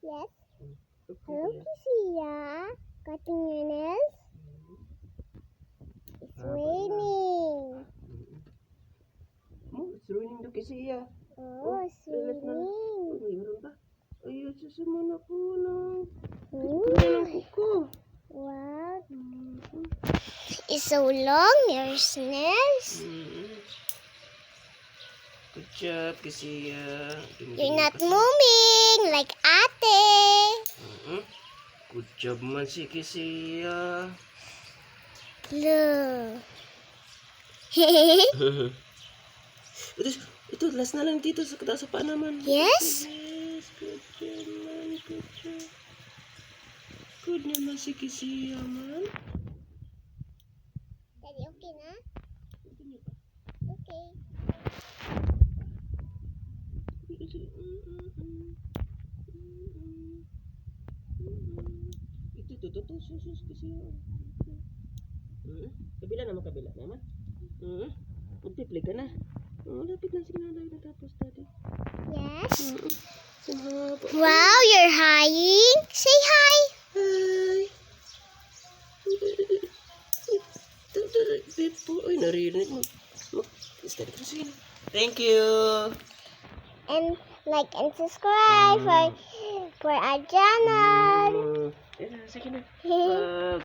Yes. Look Hello, here. Kisia. Cutting your nails? It's raining. Oh, it's raining daw kasi iya. Oh, it's Lalas na. raining. Mayroon ba? Ay, susuman ako ng Ooh. kuko. Wow. It's so long, your nails. Good job, kasi You're not moving like ate. Good job man si Kisiya. Look. Ito, last na lang dito sa sa paa naman. Yes? Yes, good job man, good job. Good naman si Kisiya man. Daddy, okay na? Okay. Ito, sus, Kisiya. Kabila naman. Magtiplay ka na. Lapit na sige na natapos dati. Yes. Sumaba. Wow, you're hiking. Say hi. Hi. Uy, narinig mo. Sige. Thank you. And like and subscribe for our channel. Sige na.